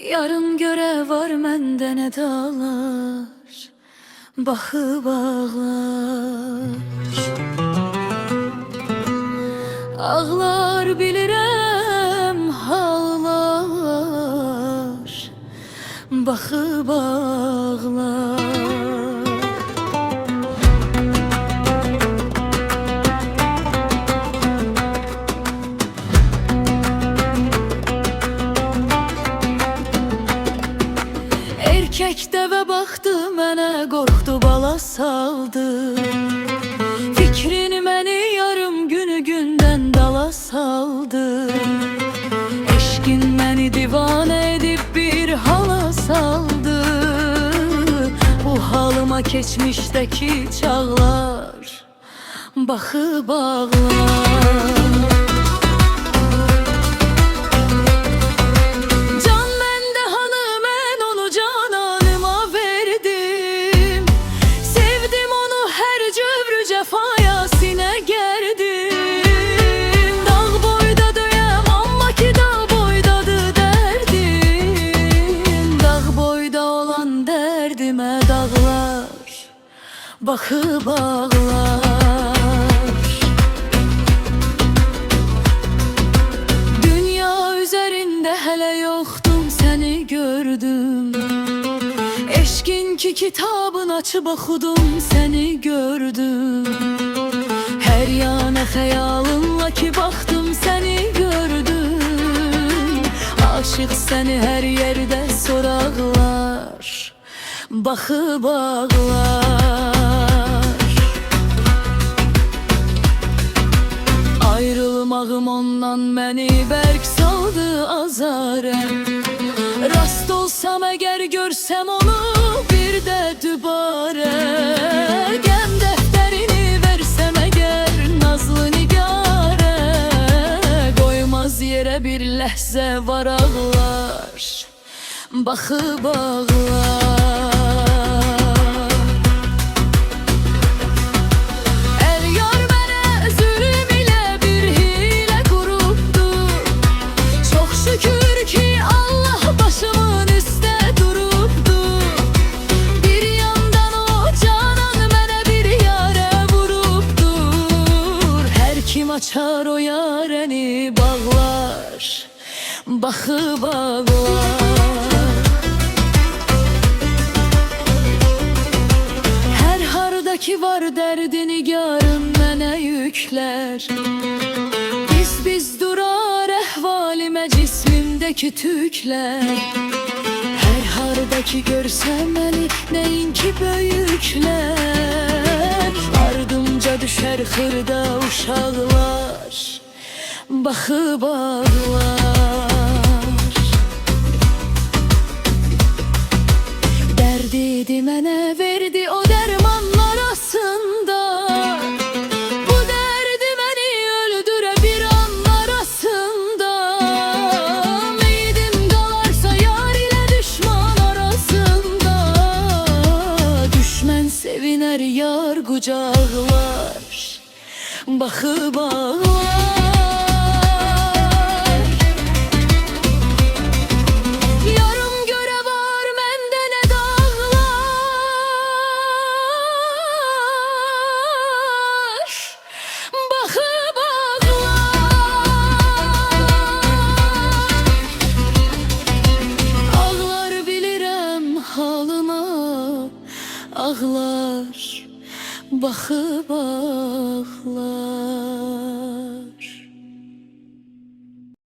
Yarım göre var mende ne dağlar, baxıb ağlar. Ağlar bilirəm hallar, baxıb ağlar. Erkek dəvə baxdı mənə, qorxdu bala saldı. Fikrin məni yarım günü gündən dala saldı. Eşqin məni divanə edib bir hala saldı. Bu halıma keçmişdəki çağlar baxıb ağlar. Baxıb ağlar. Dünya üzərində hələ yoxdum, səni gördüm. Eşqin ki kitabını açıb oxudum, səni gördüm. Hər yana xəyalınla ki baxdım, səni gördüm. Aşıq səni hər yerdə soraqlar baxıb ağlar. Ayrılmağım ondan məni bərk saldı azarə. Rast olsam əgər görsəm onu bir də dübarə. Qəm dəftərini versəm əgər nazlı nigarə. Qoymaz yerə bir ləhzə var ağlar baxıb ağlar. Açar o yarəni bağlar baxıb ağlar. Hər hardakı var dərdini yarın mənə yüklər. Biz durar əhvalimə cismimdəki tüklər. Hər hardakı görsəm məni nəyinki böyüklər. Ardımca düşər xırda uşaqlar baxıb ağlar. Dərdidi mənə verdi o dərmanlar arasında. Bu dərdi məni öldürə bir anlar arasında. Ümidim qalarsa yar ilə düşman arasında. Düşmən sevinər yar qucaqlar baxıb ağlar. Yarım görə var məndə nə dağlar, baxıb ağlar. Ağlar bilirəm halıma, ağlar baxıb ağlar.